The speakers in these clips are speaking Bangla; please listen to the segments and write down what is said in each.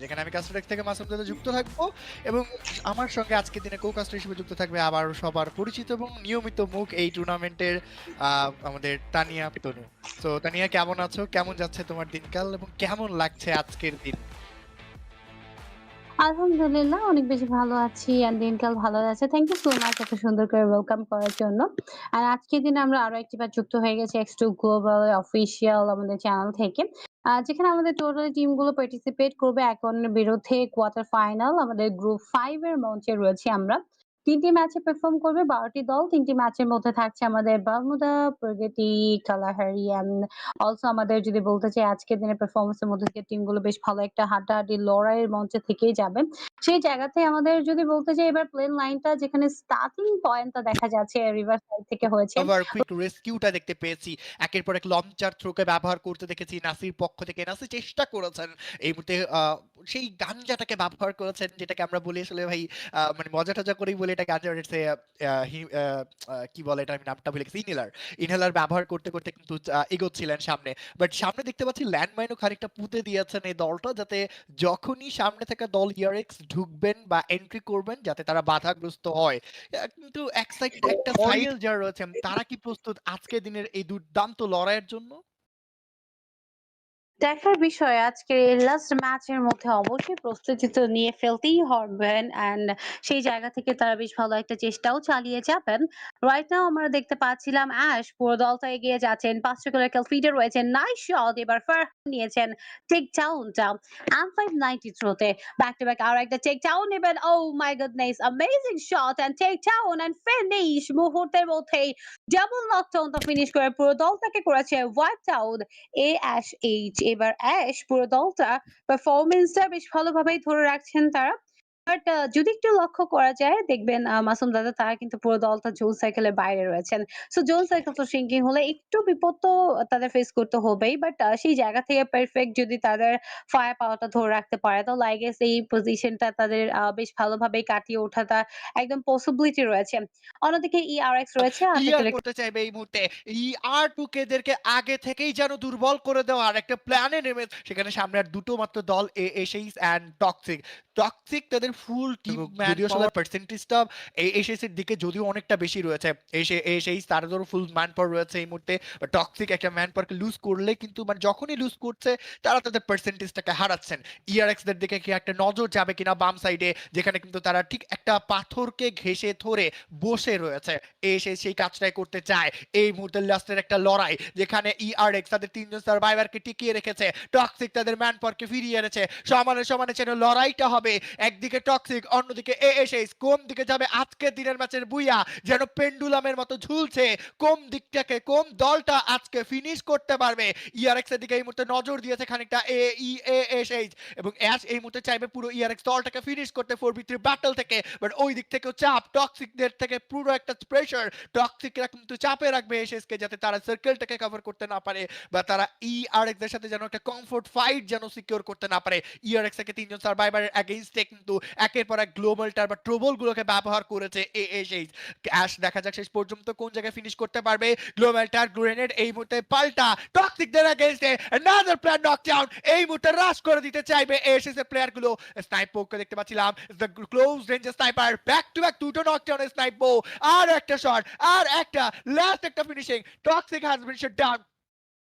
যেখানে আমি কাস্টডেক থেকে মাসুম দাদা যুক্ত থাকবো এবং আমার সঙ্গে আজকের দিনে কো-কাস্টার হিসেবে যুক্ত থাকবে আবার সবার পরিচিত এবং নিয়মিত মুখ এই টুর্নামেন্টের আমাদের তানিয়া তনু। তো তানিয়া কেমন আছো? কেমন যাচ্ছে তোমার দিনকাল এবং কেমন লাগছে আজকের দিন? আলহামদুলিল্লাহ অনেক বেশি ভালো আছি and দিনকাল ভালো যাচ্ছে। থ্যাংক ইউ সো মাচ এত সুন্দর করে ওয়েলকাম করার জন্য। আর আজকের দিনে আমরা আরো একটিবার যুক্ত হয়ে গেছি X2 গ্লোবাল অফিসিয়াল আমাদের চ্যানেল থেকে। যেখানে আমাদের টোটাল টিমগুলো পার্টিসিপেট করবে এক অন্যের বিরুদ্ধে কোয়ার্টার ফাইনাল আমাদের গ্রুপ 5 এর মঞ্চে রয়েছি আমরা। ৩ টি ম্যাচে পারফর্ম করবে ১২ টি দল। ৩ টি ম্যাচের মধ্যে থাকছে আমাদের Bermuda, Pragati, Kalahari and also আমাদের যদি বলতে চাই আজকের দিনের পারফরম্যান্স এর মধ্যে থেকে টিমগুলো বেশ ভালো একটা হাড্ডাহাড্ডি লড়াইয়ের মঞ্চে থেকেই যাবে। সেই জায়গাতে আমাদের যদি বলতে চাই এবার প্লেন লাইনটা যেখানে স্টার্টিং পয়েন্টটা দেখা যাচ্ছে রিভার সাইড থেকে হয়েছে। আবার কুইক রেস্কিউটা দেখতে পেয়েছি। একের পর এক লঞ্চার থ্রোকে ব্যবহার করতে দেখেছি নাসির পক্ষ থেকে। নাসির চেষ্টা করেছেন এই মুহূর্তে সেই গাঞ্জাটাকে ব্যবহার করেছেন যেটাকে আমরা বলি আসলে ভাই মানে মজা-টজা করেই বলি এটা গাঞ্জা ইটস এ কি বলে এটা আমি নামটা ভুলে গেছি। ইনহেলার। ইনহেলার ব্যবহার করতে, করতে কিন্তু এগোচ্ছিলেন সামনে। বাট সামনে দেখতে পাচ্ছি ল্যান্ডমাইনও খানিকটা পুঁতে দিয়েছেন এই দলটা যাতে যখনই সামনে থাকা দল ইয়ারেক্স ঢুকবেন বা এন্ট্রি করবেন যাতে তারা বাধাগ্রস্ত হয়। কিন্তু এক সাইড একটা সাইড যারা রয়েছেন তারা কি প্রস্তুত আজকের দিনের এই দুর্দান্ত লড়াইয়ের জন্য? দেখার বিষয় আজকের এই লাস্ট ম্যাচের মধ্যে অবশ্যই প্রস্তুতি তো নিয়ে ফেলতেই হবেন অ্যান্ড সেই জায়গা থেকে তারা বেশ ভালো একটা চেষ্টাও চালিয়ে যাবেন। রাইট নাও আমরা দেখতে পাচ্ছিলাম অ্যাশ পুরো দলটা এগিয়ে যাচ্ছেন। ৫ করে ফিডে রয়েছেন। নাইস শট এবার ফারহান নিয়েছেন টেক ডাউনটা M590 থ্রোতে ব্যাক টু ব্যাক আরো একটা টেক ডাউন নেবেন। Oh my goodness amazing shot and take down and finish মুহূর্তের মধ্যেই ডাবল নকডাউনটা ফিনিশ করে পুরো দলটাকে করেছে ওয়াইপড আউট ASH এবার অ্যাশ পুরো দলটা পারফরম্যান্সটা বেশ ভালোভাবেই ধরে রাখছেন তারা। বাট যদি একটু লক্ষ্য করা যায় দেখবেন মাসুম দাদা তারা কিন্তু পুরো দলটা জোন সার্কেলের বাইরে রয়েছেন। সো জোন সার্কেল তো সিঙ্কিং হলে একটু বিপদ তো তাদের ফেস করতে হবেই। বাট সেই জায়গা থেকে পারফেক্ট যদি তাদের ফায়ার পাওয়ারটা ধরে রাখতে পারে তাহলে আই গেস এই পজিশনটা তাদের বেশ ভালোভাবেই কাটিয়ে ওঠাটা একদম পসিবিলিটি রয়েছে। অন্যদিকে ERX রয়েছে ক্লিয়ার আর্টিকুলেট করতে চাইবে এই মুহূর্তে। ER2K-দেরকে আগে থেকেই যেন দুর্বল করে দেওয়ার একটা প্ল্যানে নেমে সেখানে সামনে আর দুটো মাত্র দল এসএইচ অ্যান্ড টক্সিক। টক্সিক তাদের ফুল টিম ম্যান যদিও আসলে পার্সেন্টেজটা এসএইচ এর দিকে যদিও অনেকটা বেশি রয়েছে। এসএইচ তাদেরও ফুল ম্যান পাওয়ার রয়েছে এই মুহূর্তে। টক্সিক একটা ম্যান পাওয়ারকে লুজ করলে কিন্তু মানে যখনই লুজ করছে তারা তাদের পার্সেন্টেজটাকে হারাচ্ছেন। ইআরএক্স-দের দিকে কি একটা নজর যাবে কিনা বাম সাইডে যেখানে কিন্তু তারা ঠিক একটা পাথরকে ঘেঁষে ধরে বসে রয়েছে। এসে সেই কাজটাই করতে চায়। এই মুহূর্তে লাস্টের একটা লড়াই যেখানে ইআরএক্স তাদের ৩ জন সার্ভাইভারকে টিকিয়ে রেখেছে। টক্সিক তাদের ম্যানপাওয়ারকে ফিরিয়ে এনেছে। সমানে, সমানে যেন লড়াইটা হবে। একদিকে টক্সিক অন্যদিকে এএসএইচ কোন দিকে যাবে আজকের দিনের ম্যাচের বুইয়া যেন পেন্ডুলামের মতো ঝুলছে। কোন দিকটাকে কোন দলটা আজকে ফিনিশ করতে পারবে। ইআরএক্স এর দিকে এই মুহূর্তে নজর দিয়েছে খানিকটা এএসএইচ এবং অ্যাশ এই মুহূর্তে চাইবে পুরো ইআরএক্স দলটাকে ফিনিশ করতে 4v3 ব্যাটল থেকে। বাট ওই দিক থেকেও চাপ টক্সিকদের থেকে পুরো একটা প্রেশার টক্সিকরা কিন্তু চাপে রাখবে এসএসকে যাতে তারা সার্কেলটাকে কভার করতে না পারে বা তারা ইআরএক্স এর সাথে যেন একটা কমফোর্ট ফাইট যেন সিকিউর করতে না পারে। ইআরএক্স থেকে ৩ জন সার্ভাইভারের এগেইনস্টে কিন্তু একের পর এক গ্লোবাল টার বা ট্রোবল গুলোকে ব্যবহার করেছে এএসএইচ। অ্যাশ দেখা যাক শেষ পর্যন্ত কোন জায়গায় ফিনিশ করতে পারবে। গ্লোবাল টার গ্রেনেড এই মুহূর্তে পাল্টা টক্সিকদের এগেইনস্টে অ্যানাদার প্ল্যান নকডাউন এই মুহূর্তে রাশ করে দিতে চাইবে এএসএস এর প্লেয়ার গুলো। স্নাইপোকে দেখতে পাচ্ছিলাম the close range sniper back to back দুটো নকডাউন স্নাইপো আর একটা শট আর একটা লাস্ট একটা finishing toxic has been shut down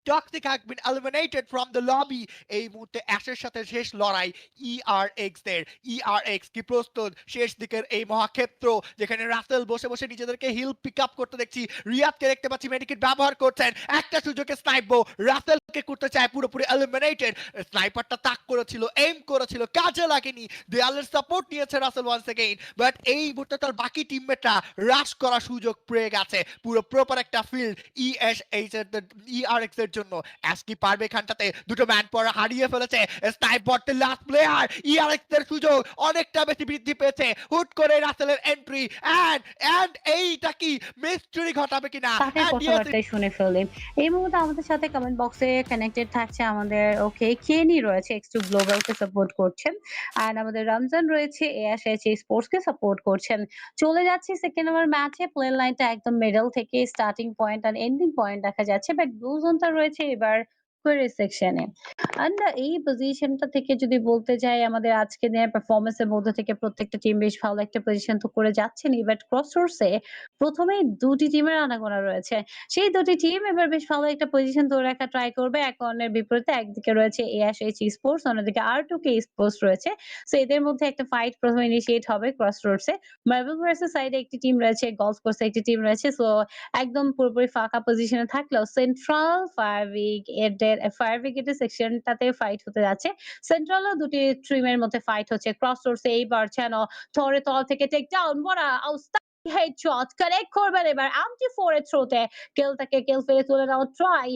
toxic has been eliminated from the lobby. এই মুহূর্তে অ্যাশের সাথে শেষ লড়াই ইআরএক্স দের। ইআরএক্স কি প্রস্তুত শেষ দিকের এই মহাক্ষেত্র যেখানে রাসেল বসে বসে নিজেদেরকে হিল পিক আপ করতে দেখছি। রিয়াদকে দেখতে পাচ্ছি মেডিকেট ব্যবহার করছেন একটা সুযোগে স্নাইপবো রাসেলকে করতে চায় পুরোপুরি এলিমিনেটেড। স্নাইপারটা তাক করেছিল এইম করেছিল কাজে লাগেনি। দেয়ালের সাপোর্ট নিয়েছে রাসেল ওয়ান্স এগেইন বাট এই মুহূর্তে তার বাকি টিমমেটরা রাশ করার সুযোগ পেয়ে গেছে পুরো প্রপার একটা ফিল্ড ইএসএইচ এর ইআরএক্স এর জন্য। অ্যাশ কি পারবে এখানটাতে দুটো ম্যান পাওয়ার হারিয়ে ফেলেছে। স্নাইপারদের লাস্ট প্লেয়ার ইআরএক্স এর সুযোগ অনেকটা বেশি বৃদ্ধি পেয়েছে। হুট করে রাসেলের এন্ট্রি এন্ড এইটা কি মিস্ট্রি ঘটাবে কিনা তাদের এন্ড ইয়েস কথাবার্তাই শুনে ফেলি। এই মুহূর্তে আমাদের সাথে কমেন্ট বক্সে কানেক্টেড থাকছে আমাদের ওকে কেনি রয়েছে X2 গ্লোবাল কে সাপোর্ট করছেন। অ্যান্ড আমাদের রমজান রয়েছে ASH স্পোর্টস কে সাপোর্ট করছেন। চলে যাচ্ছি সেকেন্ড নাম্বার ম্যাচে প্লেন লাইনটা একদম মিডল থেকে স্টার্টিং পয়েন্ট আর এন্ডিং পয়েন্ট দেখা যাচ্ছে। বাট ব্লু জোনটা রয়েছে এবার স্কোয়ারের সেকশনে। অ্যান্ড এই পজিশনটা থেকে যদি বলতে যাই আমাদের আজকের দিনের পারফরম্যান্স এর মধ্যে থেকে প্রত্যেকটা টিম বেশ ভালো একটা পজিশন তো করে যাচ্ছেনই। বাট ক্রসরোডস এ ১ম এই ২ টি টিমের আনাগোনা রয়েছে। সেই ২ টি টিম এবার বেশ ভালো একটা পজিশন ধরে রাখার ট্রাই করবে। এক অন্যের বিপরীতে একদিকে রয়েছে ASH স্পোর্টস, অন্যদিকে R2K স্পোর্টস রয়েছে। সো এদের মধ্যে একটা ফাইট ১ম এ ইনিশিয়েট হবে ক্রসরোডস এ। মার্বেল ভার্সাস সাইডে একটি টিম রয়েছে, গলফ কোর্স এ একটি টিম রয়েছে। সো একদম পুরোপুরি ফাঁকা পজিশনে থাকলেও সেন্ট্রাল ফায়ার ব্রিগেডের সেকশনটাতে ফাইট হতে যাচ্ছে। সেন্ট্রালও ২ টি টিমের মধ্যে ফাইট হচ্ছে। ক্রসরোডস এ এইবার যেন থরের তল থেকে take down what a outstanding headshot connect করবেন এবার MT4 এর থ্রোতে কেল ফেলে তুলে নেওয়ার ট্রাই।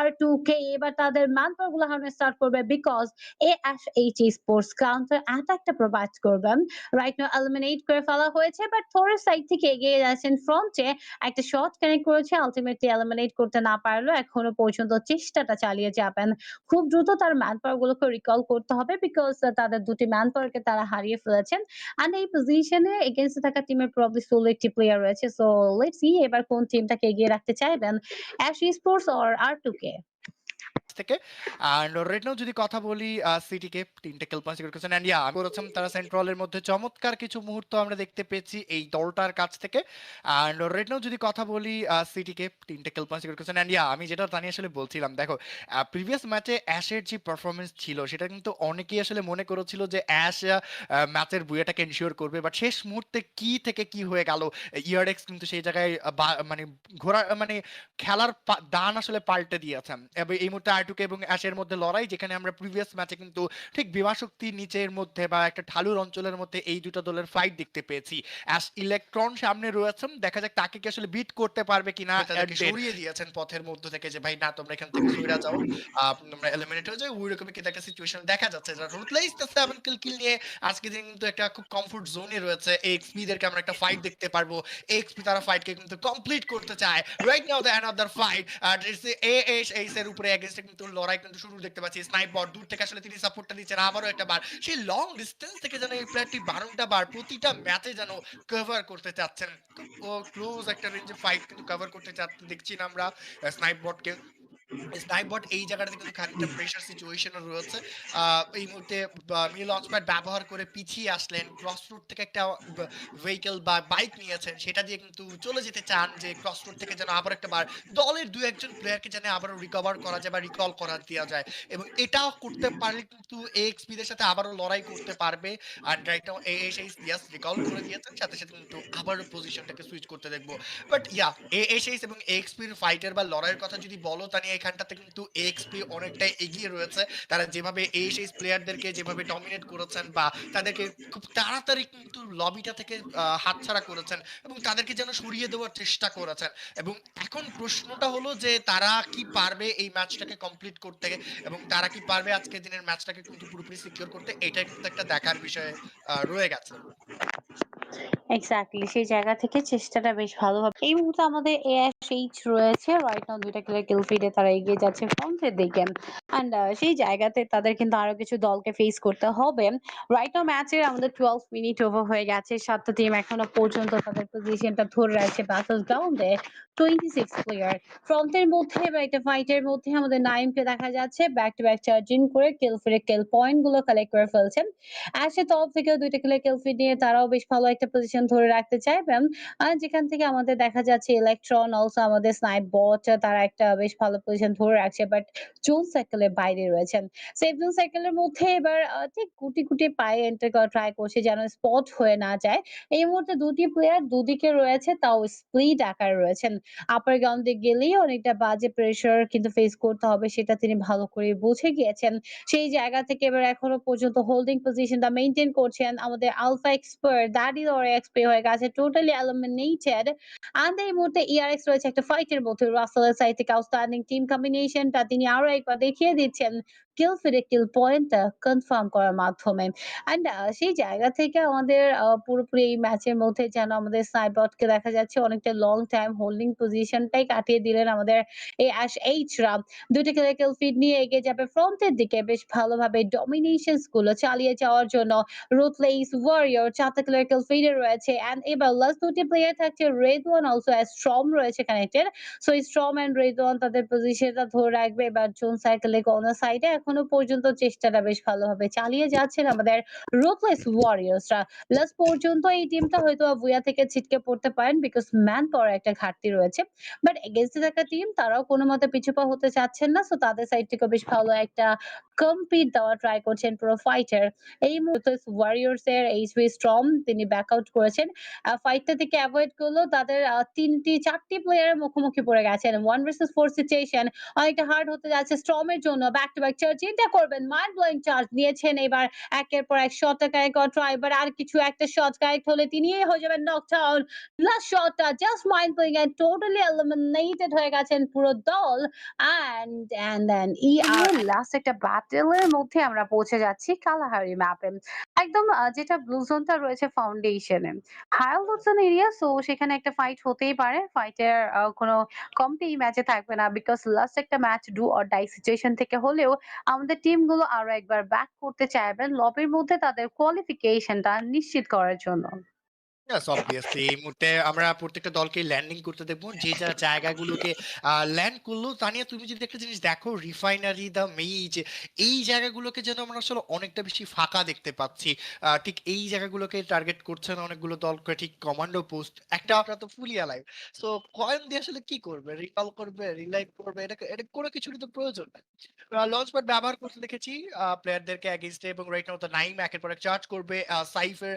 R2K এবার তাদের ম্যান পাওয়ার গুলো হারানো স্টার্ট করবে বিকজ ASH স্পোর্টস কাউন্টার অ্যাটাকটা প্রোভাইড করবেন। রাইট নাও এলিমিনেট করে ফেলা হয়েছে বাট থরের সাইড থেকে এগিয়ে যাচ্ছেন ফ্রন্টে একটা শট কানেক্ট করেছে আলটিমেটলি এলিমিনেট করতে না পারলেও এখনো পর্যন্ত চেষ্টাটা চালিয়ে যাবেন। খুব দ্রুত তার ম্যান পাওয়ার গুলোকে রিকল করতে হবে বিকজ তাদের ২ টি ম্যান পাওয়ার কে তারা হারিয়ে ফেলেছেন। অ্যান্ড এই পজিশনে এগেইনস্ট থাকা টিমের প্রবাবলি সোলো একটি প্লেয়ার রয়েছে। সো লেটস সি এবার কোন টিমটাকে এগিয়ে রাখতে চাইবেন, অ্যাশ স্পোর্টস অর R2K? থেকে। অ্যান্ড রাইট নাও যদি কথা বলি সিটিকে ৩ টে কিল পয়েন্ট সিকিউর করেছেন। অ্যান্ড ইয়া আমি বলেছিলাম তারা সেন্ট্রালের মধ্যে চমৎকার কিছু মুহূর্ত আমরা দেখতে পেয়েছি এই দলটার কাছ থেকে। অ্যান্ড রাইট নাও যদি কথা বলি সিটিকে ৩ টে কিল পয়েন্ট সিকিউর করেছেন। অ্যান্ড ইয়া আমি যেটা তানি আসলে বলছিলাম দেখো প্রিভিয়াস ম্যাচে অ্যাশের যে পারফরমেন্স ছিল সেটা কিন্তু অনেকেই আসলে মনে করেছিল যে অ্যাশ ম্যাচের বুয়েটাকে এনশিওর করবে। বাট শেষ মুহূর্তে কি থেকে কি হয়ে গেল ইয়ারডেক্স কিন্তু সেই জায়গায় মানে ঘোরা মানে খেলার দান আসলে পাল্টে দিয়েছেন। এবং এই মুহূর্তে আরটুকে এবং অ্যাশের মধ্যে লড়াই যেখানে আমরা প্রিভিয়াস ম্যাচে কিন্তু ঠিক বিমাশক্তির নিচের মধ্যে বা একটা ঢালুর অঞ্চলের মধ্যে এই দুটো দলের ফাইট দেখতে পেয়েছি। অ্যাশ ইলেকট্রন সামনে রয়েছেন, দেখা যাক তাকে কি আসলে বিট করতে পারবে কিনা। তাদেরকে সরিয়ে দিয়েছেন পথের মধ্য থেকে যে ভাই না তোমরা এখান থেকে সরে যাও, তোমরা এলিমিনেট হয়ে যাও। ওই রকমই কিন্তু একটা সিচুয়েশন দেখা যাচ্ছে। রুথলেস 7 কিল নিয়ে আজকে দিন কিন্তু একটা খুব কমফোর্ট জোনে রয়েছে। এক্সপি দেরকে আমরা একটা ফাইট দেখতে পারবো। এক্সপি তারা ফাইটকে কিন্তু কমপ্লিট করতে চায়। Right now the another fight আর ASH এর উপরে এগেইনস্টে কিন্তু লড়াই কিন্তু শুরু দেখতে পাচ্ছি। স্নাইপার দূর থেকে আসলে তিনি সাপোর্টটা দিচ্ছেন আবারও একটা বার। সেই লং ডিসটেন্স থেকে যেন এই প্লেয়ারটি 12টা বার প্রতিটা ম্যাচে যেন কভার করতে চাচ্ছেন। খুব ক্লোজ একটা রেঞ্জে ফাইট কিন্তু কভার করতে দেখছি না আমরা স্নাইপবটকে। স্নাইপবট এই জায়গাটাতে কিন্তু খানিকটা প্রেশার সিচুয়েশনে রয়েছে। এই মুহূর্তে মিনি লঞ্চপ্যাড ব্যবহার করে পিছিয়ে আসলেন। ক্রস রোড থেকে একটা ভেহিকল বা বাইক নিয়েছেন, সেটা দিয়ে কিন্তু চলে যেতে চান যে ক্রস রোড থেকে যেন আবার একটা বার দলের ২-১ জন প্লেয়ারকে যেন আবারও রিকভার করা যায় বা রিকল করা দেওয়া যায়। এবং এটাও করতে পারলে কিন্তু AXP দের সাথে আবারও লড়াই করতে পারবে। আর রাইট নাও ASH ইয়াস রিকল করে দিয়েছেন, সাথে সাথে কিন্তু আবারও পজিশনটাকে সুইচ করতে দেখবো। বাট ইয়া ASH এবং AXP এর ফাইটের বা লড়াইয়ের কথা যদি বলো তাহলে এখানটাতে কিন্তু AXP অনেকটাই এগিয়ে রয়েছে। তারা যেভাবে ASH প্লেয়ারদেরকে যেভাবে ডমিনেট করেছেন বা তাদেরকে খুব তাড়াতাড়ি কিন্তু লবিটা থেকে হাতছাড়া করেছেন এবং তাদেরকে যেন সরিয়ে দেওয়ার চেষ্টা করেছেন। এবং এখন প্রশ্নটা হলো যে তারা কি পারবে এই ম্যাচটাকে কমপ্লিট করতে এবং তারা কি পারবে আজকের দিনের ম্যাচটাকে কিন্তু পুরোপুরি সিকিউর করতে, এটা কিন্তু একটা দেখার বিষয় রয়ে গেছে। এক্সাক্টলি সেই জায়গা থেকে চেষ্টাটা বেশ ভালো হবে। এই মুহূর্তে আমাদের ASH রয়েছে। রাইট নাও ২ টা কিল ফিডে তারা এগিয়ে যাচ্ছে ফ্রন্টের দিকে। অ্যান্ড সেই জায়গাতে তাদের কিন্তু আরো কিছু দলকে ফেস করতে হবে। রাইট নাও ম্যাচের আমাদের 12 মিনিট ওভার হয়ে গেছে। ৭ টা টিম এখনো পর্যন্ত তাদের পজিশনটা ধরে রাখছে ব্যাটল গ্রাউন্ডে। 26 প্লেয়ার। ফ্রন্টের মধ্যে বা একটা ফাইটের মধ্যে আমাদের নাইমকে দেখা যাচ্ছে ব্যাক টু ব্যাক চার্জিং করে কিল ফিডে কিল পয়েন্ট গুলো কালেক্ট করে ফেলছেন। অ্যাশের তরফ থেকেও ২ টা কিল ফিড নিয়ে তারাও বেশ ভালো একটা পজিশন ধরে রাখতে চাইবেন। যেখান থেকে আমাদের দেখা যাচ্ছে ইলেকট্রন অলসো আমাদের স্নাইপ বট তারা একটা বেশ ভালো পজিশন ধরে রাখছে। বাট জোন সার্কেলের বাইরে রয়েছেন। সেফ জোন সার্কেলের মধ্যে এবার ঠিক গুটি পায়ে এন্টার করার ট্রাই করছে যেন স্পট হয়ে না যায়। এই মুহূর্তে ২ টি প্লেয়ার দুদিকে রয়েছে, তাও স্প্লিট আকারে রয়েছেন। আপার গ্রাউন্ডে গেলেই অনেকটা বাজে প্রেশার কিন্তু ফেস করতে হবে, সেটা তিনি ভালো করে বুঝে গিয়েছেন। সেই জায়গা থেকে এবার এখনো পর্যন্ত হোল্ডিং পজিশনটা মেইনটেইন করছেন আমাদের alpha expert. That is our XP হয়ে গেছে টোটালি এলিমিনেটেড। অ্যান্ড এই মুহূর্তে ERX রয়েছে একটা ফাইটের মধ্যে। রাসেলের সাইড থেকে আউটস্ট্যান্ডিং টিম কম্বিনেশনটা তিনি আরো একবার দেখিয়ে দিচ্ছেন। কিল ফিডে কিল পয়েন্টটা কনফার্ম করার মাধ্যমে। অ্যান্ড সেই জায়গা থেকে আমাদের পুরোপুরি এই ম্যাচের মধ্যে যেন আমাদের সাইবটকে দেখা যাচ্ছে অনেকটা লং টাইম হোল্ডিং পজিশনটাই কাটিয়ে দিলেন আমাদের এই অ্যাশ এইচরা। ২ টা কিল কিল ফিড নিয়ে এগিয়ে যাবে ফ্রন্টের দিকে বেশ ভালোভাবে ডমিনেশনস গুলো চালিয়ে যাওয়ার জন্য। রুথলেস ওয়ারিয়র ৪ টা কিল কিল ফিডে রয়েছে। অ্যান্ড এবার লাস্ট ২ টি প্লেয়ার থাকছে রেদওয়ান অলসো অ্যাজ স্ট্রম রয়েছে connected. So storm and Redwan তাদের পজিশনটা ধরে রাখবে। এবার জোন সার্কেলে কর্নার সাইডে এখনো পর্যন্ত চেষ্টাটা বেশ ভালোভাবে চালিয়ে যাচ্ছেন আমাদের রুথলেস ওয়ারিয়র্সরা। লাস্ট পর্যন্ত এই টিমটা হয়তো বুয়া থেকে ছিটকে পড়তে পারেন বিকজ ম্যান পাওয়ার একটা ঘাটতি রয়েছে। বাট এগেইনস্ট থাকা টিম তারাও কোনো মতে পিছুপা হতে চাচ্ছেন না। সো তাদের সাইড থেকে বেশ ভালো একটা কম্পিট দেওয়ার ট্রাই করছেন পুরো ফাইটার। এই মুহূর্তে ওয়ারিয়র্স এর এইচবি স্ট্রম তিনি ব্যাক আউট করেছেন। ফাইটটা থেকে এভয়েড করলেও তাদের ৪টি প্লেয়ারের মুখোমুখি পড়ে গেছেন। 1 ভার্সেস 4 সিচুয়েশন অনেকটা হার্ড হতে যাচ্ছে স্টর্মের জন্য। ব্যাক টু ব্যাক চার্জ চিন্তা করবেন। মাইন্ড ব্লোয়িং চার্জ নিয়েছেন এবার একের পর এক শটটা কারেক্ট করার ট্রাই। এবার আর কিছু একটা শট কারেক্ট হলে তিনিই হয়ে যাবেন নকড আউট। লাস্ট শটটা just mind blowing and totally eliminated হয়ে গেছেন পুরো দল। অ্যান্ড দেন লাস্ট একটা ব্যাটলের মধ্যে আমরা পৌঁছে যাচ্ছি কালাহারি ম্যাপে। একদম যেটা ব্লু জোনটা রয়েছে ফাউন্ডেশনে। হায়াল লুটসন এরিয়া সো সেখানে একটা ফাইট হতেই পারে। ফাইটের কোনো কমতি এই ম্যাচে থাকবে না। বিকজ লাস্ট একটা match do or die situation থেকে হলেও আমাদের টিমগুলো আরো একবার ব্যাক করতে চাইবেন লবির মধ্যে তাদের কোয়ালিফিকেশনটা নিশ্চিত করার জন্য। ইয়েস অবভিয়াসলি এই মুহূর্তে আমরা প্রত্যেকটা দলকে ল্যান্ডিং করতে দেখবো যে যা জায়গাগুলোকে ল্যান্ড করলো তা নিয়ে তুমি যদি একটা জিনিস দেখো রিফাইনারি দ্য মেজ এই জায়গাগুলোকে যেন আমরা আসলে অনেকটা বেশি ফাঁকা দেখতে পাচ্ছি ঠিক এই জায়গাগুলোকে টার্গেট করছে না অনেকগুলো দলকে ঠিক কমান্ডো পোস্ট একটা আপনারা তো ফুলি অ্যালাইভ সো কয়েন দিয়ে আসলে কি করবে রিকল করবে রিলাইভ করবে এটা এটা কোনো কিছুরই তো প্রয়োজন নেই লঞ্চ প্যাড ব্যবহার করতে দেখেছি প্লেয়ারদেরকে অ্যাগেইনস্টে এবং রাইট নাও দ্য নাইম একের পর এক চার্জ করবে সাইফের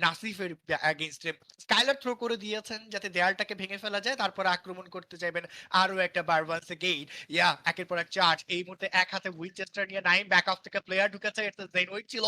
নাসিফের এগেইনস্টে স্কাইলার থ্রো করে দিয়েছেন যাতে দেয়ালটাকে ভেঙে ফেলা যায় তারপরে আক্রমণ করতে চাইবেন আরো একটা বারবান্স গেইট ইয়া একের পর এক চার্জ এই মুহূর্তে এক হাতে উইনচেস্টার নিয়ে নাইম ব্যাক অফ থেকে প্লেয়ার ঢুকেছে এটা জেনুইন ছিল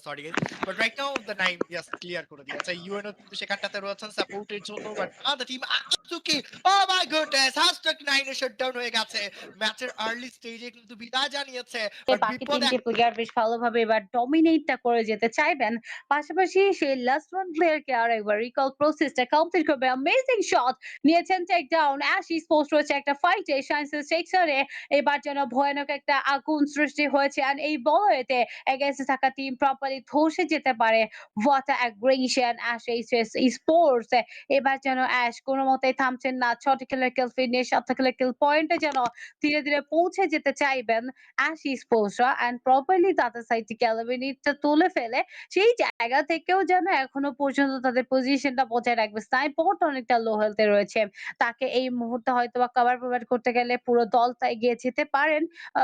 sorry guys but right now the Naim ইয়াস ক্লিয়ার করে দিয়েছে ইউএনও কিন্তু সেখানটাতে রয়েছেন সাপোর্টের জন্য বাট দ্য টিম আজুকি ও মাই গুডনেস হ্যাশট্যাগ 9 এ শাটডাউন হয়ে গেছে ম্যাচের আর্লি স্টেজে কিন্তু বিদায় জানিয়েছে বাট বাকি বিপদ ৩ টি প্লেয়ার বেশ ভালোভাবে এবার ডমিনেটটা করে যেতে চাইবেন। পাশাপাশি সেই লাস্ট ওয়ান প্লেয়ারকে আরেকবার রিকল প্রসেসটা কমপ্লিট করবে। অ্যামেজিং শট নিয়েছেন টেক ডাউন। অ্যাশ স্পোর্টস রয়েছে একটা ফাইটে সায়েন্সের সেকশনে এবার যেন ভয়ানক একটা আগুন সৃষ্টি হয়েছে অ্যান্ড এই বলয়েতে এগেইনস্টে থাকা টিম প্রপারলি ধসে যেতে পারে। What a aggression ash HS sports এবার যেন অ্যাশ কোনো মতেই থামছেন না। ৬টি কিলের কিল ফিনিশ ৭টা কিলের কিল পয়েন্টে যেন ধীরে, ধীরে পৌঁছে যেতে চাইবেন। অ্যাশ স্পোর্টসরা অ্যান্ড প্রপারলি তাদের সাইড থেকে এলিমিনেটটা তুলে ফেলে সেই জায়গা থেকেও যেন এখনো পর্যন্ত তাদের পজিশনটা বজায় রাখবে। স্নাইপারটা অনেকটা লো হেলথ এ রয়েছে। তাকে এই মুহূর্তে হয়তোবা কভার প্রোভাইড করতে গেলে পুরো দলটা এগিয়ে যেতে পারেন।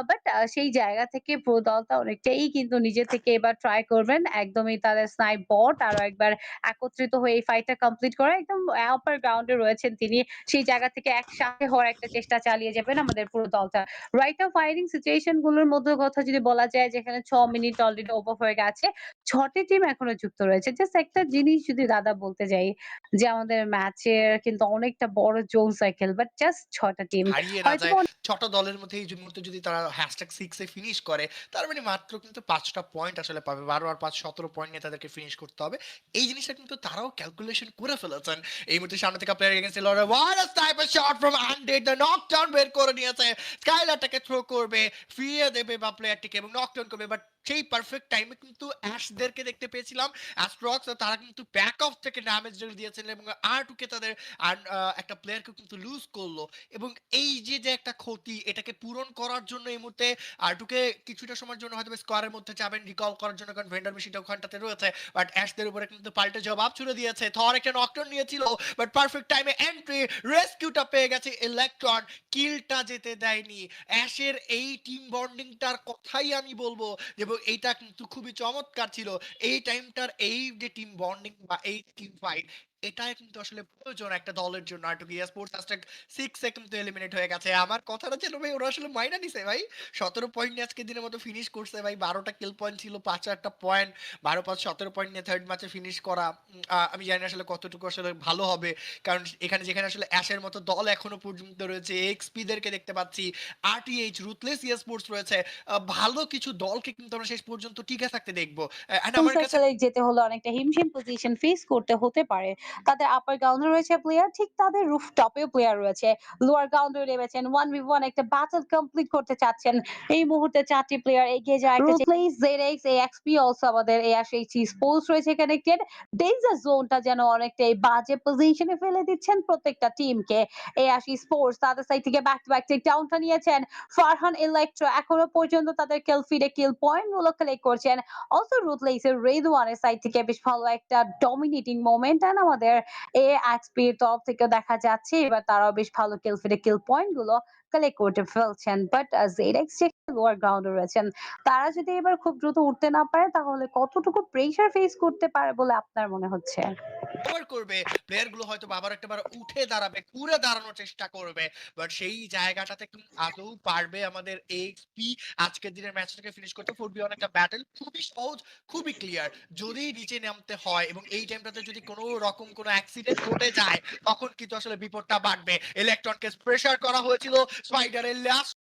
বাট সেই জায়গা থেকে পুরো দলটা অনেকটাই কিন্তু নিজে থেকে এবার ট্রাই করবেন। একদমই তাদের স্নাইপ বট আরো একবার একত্রিত হয়ে এই ফাইটটা কমপ্লিট করা। একদম আপার গ্রাউন্ড এ রয়েছেন তিনি। সেই জায়গা থেকে একসাথে হওয়ার একটা চেষ্টা চালিয়ে যাবেন আমাদের পুরো দলটা। রাইট নাও ফায়ারিং সিচুয়েশন গুলোর মধ্যে কথা যদি বলা যায় যেখানে ৬ মিনিট অলরেডি ওভার হয়ে গেছে। ৬ টি টিম এখনো যুক্ত রয়েছে। জাস্ট একটা জিনিস যদি দাদা বলতে যাই যে আমাদের ম্যাচের কিন্তু অনেকটা বড় জোন সাইকেল বাট জাস্ট ৬ টা টিম। হারিয়ে না যায় হয়তোবা ৬টা দলের মধ্যে এই যে মুহূর্তে যদি তারা হ্যাশট্যাগ 6 এ ফিনিশ করে তার মানে মাত্র কিন্তু ৫টা পয়েন্ট আসলে পাবে ১২ আর ৫ ১৭ পয়েন্ট নিয়ে তাদেরকে ফিনিশ করতে হবে এই জিনিসটা কিন্তু তারাও ক্যালকুলেশন করে ফেলেছেন এই মুহূর্তে সামনে থেকে প্লেয়ার এগেইনস্ট লড়ে what a sniper shot from Undead the knockdown বের করে নিয়েছে স্কাইলারটাকে থ্রো করবে ফিরিয়ে দেবে বা প্লেয়ারটিকে এবং নকডাউন করবে বাট সেই পারফেক্ট টাইমে কিন্তু অ্যাশদেরকে দেখতে পেয়েছিলাম অ্যাস্ট্রক্স তারা কিন্তু ব্যাক অফ থেকে ড্যামেজ দিয়েছিলেন এবং আর টুকে তাদের একটা প্লেয়ারকে কিন্তু লুজ করলো এবং এই যে যে একটা ক্ষতি এটাকে পূরণ করার জন্য এই মুহূর্তে আরটুকে কিছুটা সময়ের জন্য হয়তো স্কোয়ারের মধ্যে যাবেন রিকল করার জন্য কারণ ভেন্ডার মেশিনটা ওখানটাতে রয়েছে বাট অ্যাশদের উপরে কিন্তু পাল্টে জবাব ছুড়ে দিয়েছে থর একটা নকডাউন নিয়েছিল বাট পারফেক্ট টাইমে এন্ট্রি রেস্কিউটা পেয়ে গেছে ইলেকট্রন কিলটা যেতে দেয়নি অ্যাশের এই টিম বন্ডিংটার কথাই আমি বলবো এবং এইটা কিন্তু খুবই চমৎকার ছিল এই টাইমটার এই যে টিম বন্ডিং বা এই টিম ফাইট এটাই কিন্তু আসলে প্রয়োজন একটা দলের জন্য। আর টুকি স্পোর্টস আজকে 6 সেকেন্ড তো এলিমিনেট হয়ে গেছে। আমার কথাটা যেন ভাই ওরা আসলে মাইনা নিছে ভাই। ১৭ পয়েন্ট নিয়ে আজকের দিনের মতো ফিনিশ করছে ভাই। ১২ টা কিল পয়েন্ট ছিল, ৫ টা পয়েন্ট। ১২-৫ ১৭ পয়েন্ট নিয়ে থার্ড ম্যাচে ফিনিশ করা। আমি জানি না আসলে কতটুকু আসলে ভালো হবে। কারণ এখানে যেখানে আসলে অ্যাশের মতো দল এখনো পর্যন্ত রয়েছে, এক্সপি দেরকে দেখতে পাচ্ছি, আরটিএইচ, রুথলেস স্পোর্টস রয়েছে। ভালো কিছু দলকে কিন্তু আমরা শেষ পর্যন্ত টিকে থাকতে দেখব। অ্যান্ড আমার কাছে সার্কেলে যেতে হলে অনেকটা হিমশিম পজিশন ফেস করতে হতে পারে। তাদের আপার গ্রাউন্ডে রয়েছে প্লেয়ার, ঠিক তাদের রুফটপেও প্লেয়ার রয়েছে। লোয়ার গ্রাউন্ডে নেমেছেন 1v1 একটা ব্যাটল কমপ্লিট করতে চাচ্ছেন। এই মুহূর্তে ৪ টি প্লেয়ার এগিয়ে যায়। রুথলেস, জেডএক্স, এএক্সপি অলসো আমাদের এএসএইচি স্পোর্টস রয়েছে কানেক্টেড। ডেঞ্জার জোনটা যেন অনেকটাই বাজে পজিশনে ফেলে দিচ্ছেন প্রত্যেকটা টিমকে। এএসই স্পোর্টস তাদের সাইড থেকে ব্যাক টু ব্যাক টেকডাউনটা নিয়েছেন। ফারহান ইলেকট্রো এখনো পর্যন্ত তাদের কিল ফিডে কিল পয়েন্ট গুলো কালেক্ট করছেন। অলসো রুথলেসের রেদওয়ানের সাইড থেকে বেশ ভালো একটা ডমিনেটিং মোমেন্টাম আমাদের এএক্সপি এর তরফ থেকে দেখা যাচ্ছে। এবার তারাও বেশ ভালো কিল ফিডে কিল পয়েন্ট গুলো কালেক্ট করতে ফেলছেন। বাট জেডএক্স যে লোয়ার গ্রাউন্ডে রয়েছেন, তারা যদি এবার খুব দ্রুত উঠতে না পারে তাহলে কতটুকু প্রেশার ফেস করতে পারে বলে আপনার মনে হচ্ছে? কভার করবে। প্লেয়ার গুলো হয়তো আবার একটাবার উঠে দাঁড়াবে, ঘুরে দাঁড়ানোর চেষ্টা করবে। বাট সেই জায়গাটাতে কি আদৌ পারবে আমাদের এক্সপি আজকের দিনের ম্যাচটাকে ফিনিশ করতে? 4v1 একটা ব্যাটল খুবই সহজ, খুবই ক্লিয়ার। যদি নিচে নামতে হয় এবং এই টাইমটাতে যদি কোনো রকম কোনো অ্যাক্সিডেন্ট ঘটে যায়, তখন কিন্তু আসলে বিপদটা বাড়বে। ইলেকট্রনকে প্রেসার করা হয়েছিল, স্পাইডারের লাস্ট